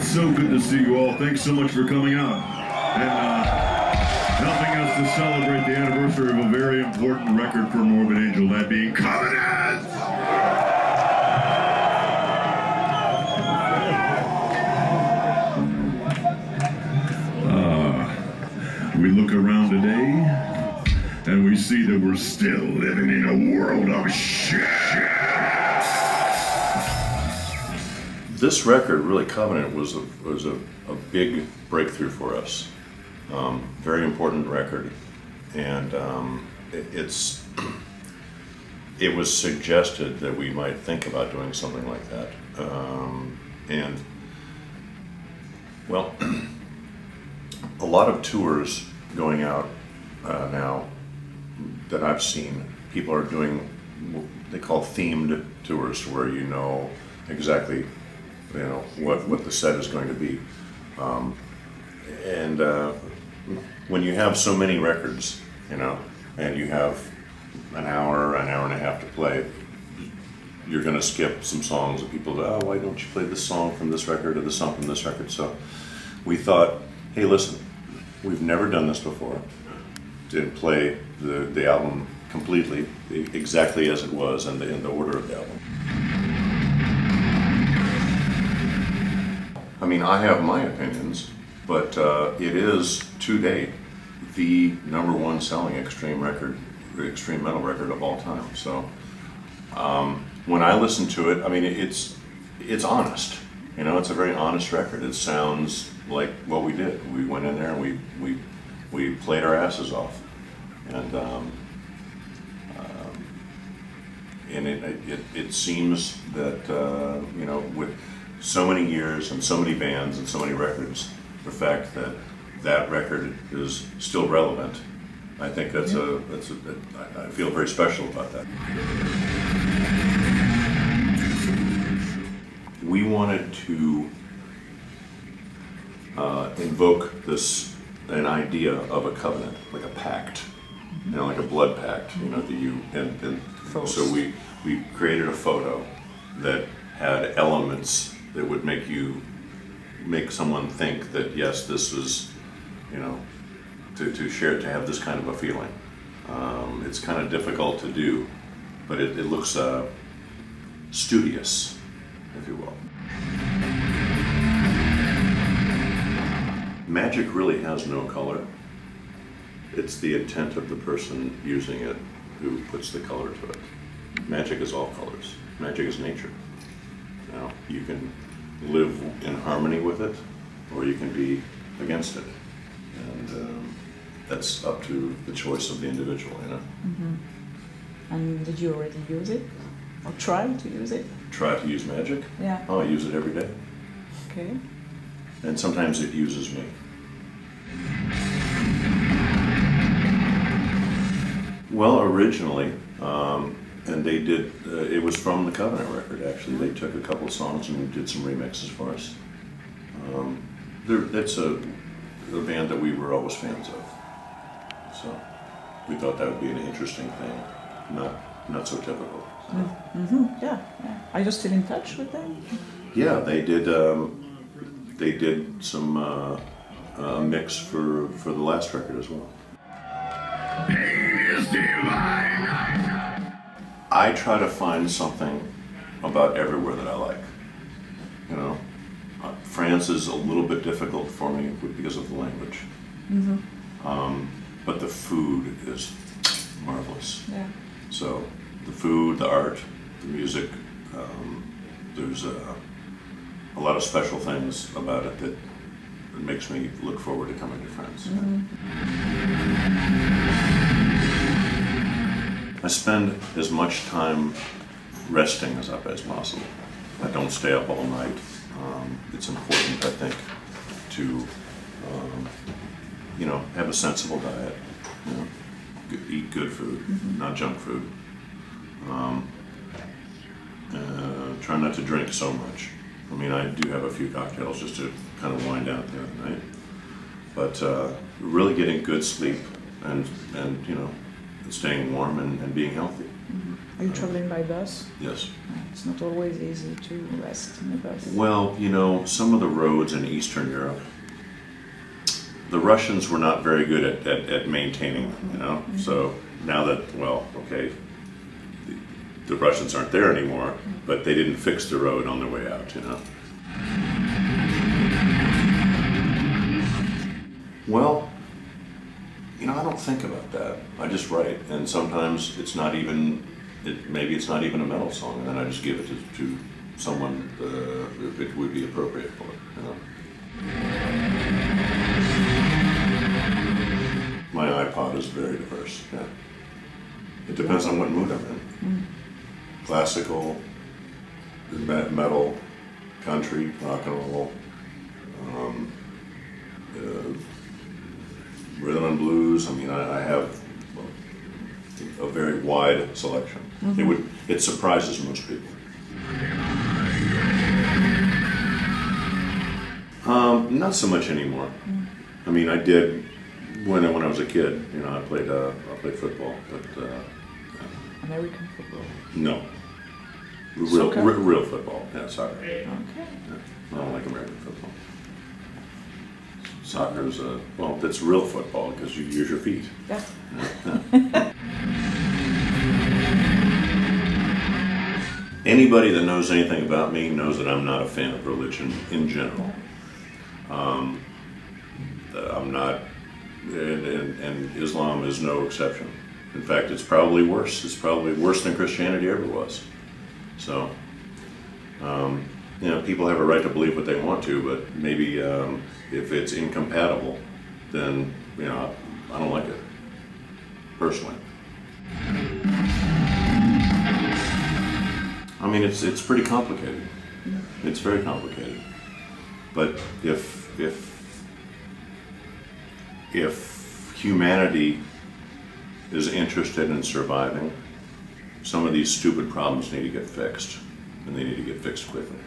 It's so good to see you all. Thanks so much for coming out and helping us to celebrate the anniversary of a very important record for Morbid Angel, that being Covenant! We look around today and we see that we're still living in a world of shit. This record, really, Covenant, was a big breakthrough for us. Very important record, and it was suggested that we might think about doing something like that. And well, a lot of tours going out now that I've seen, people are doing what they call themed tours, where you know exactly what the set is going to be, and when you have so many records, and you have an hour and a half to play, you're going to skip some songs, and people go, oh, why don't you play this song from this record or this song from this record? So we thought, hey, listen, we've never done this before, to play the album completely, exactly as it was, and in the order of the album. I mean, I have my opinions, but it is, to date, the #1 selling extreme metal record of all time. So when I listen to it, I mean, it's honest. It's a very honest record. It sounds like what we did. We went in there and we played our asses off, and it seems that with so many years and so many bands and so many records, the fact that that record is still relevant, I think I feel very special about that. We wanted to invoke an idea of a covenant, like a pact, like a blood pact, so we created a photo that had elements that would make someone think that, yes, this was, to have this kind of a feeling. It's kind of difficult to do, but it looks studious, if you will. Magic really has no color. It's the intent of the person using it who puts the color to it. Magic is all colors. Magic is nature. You can live in harmony with it, or you can be against it. And that's up to the choice of the individual, Mm-hmm. And did you already use it? Or try to use it? Try to use magic? Yeah. Oh, I use it every day. Okay. And sometimes it uses me. Well, originally, and they did, it was from the Covenant record, actually. They took a couple of songs and did some remixes for us. It's a band that we were always fans of. So we thought that would be an interesting thing, not so typical. So. Mm-hmm. Yeah. Are you still in touch with them? Yeah, they did some mix for the last record as well. I try to find something about everywhere that I like. France is a little bit difficult for me because of the language. Mm-hmm. But the food is marvelous. Yeah. So the food, the art, the music, there's a lot of special things about it that makes me look forward to coming to France. Mm-hmm. I spend as much time resting as possible. I don't stay up all night. It's important, I think, to have a sensible diet. Eat good food, mm-hmm. not junk food. Try not to drink so much. I mean, I do have a few cocktails just to kind of wind down at the end of the night. But really getting good sleep and staying warm and being healthy. Mm-hmm. Are you traveling by bus? Yes. It's not always easy to rest in a bus. Well, you know, some of the roads in Eastern Europe, the Russians were not very good at maintaining them, you know? So now that, well, okay, the Russians aren't there anymore, but they didn't fix the road on their way out, you know? Well, you know, I don't think about that. I just write, and sometimes it's not even, maybe it's not even a metal song, and then I just give it to someone if it would be appropriate for it, you know? My iPod is very diverse, yeah. It depends on what mood I'm in. Classical, metal, country, rock and roll, rhythm and blues. I mean, I have a very wide selection. It surprises most people. Not so much anymore. I mean, I did when I was a kid. You know, I played football, but American football? no, real football. Yeah, soccer. Okay. Yeah, I don't like American football. Soccer's well, that's real football because you use your feet. Yeah. Yeah. Anybody that knows anything about me knows that I'm not a fan of religion in general. I'm not, and Islam is no exception. In fact, it's probably worse. It's probably worse than Christianity ever was. So, you know, people have a right to believe what they want to, but maybe if it's incompatible, then, you know, I don't like it, personally. I mean, it's pretty complicated. It's very complicated. But if humanity is interested in surviving, some of these stupid problems need to get fixed, and they need to get fixed quickly.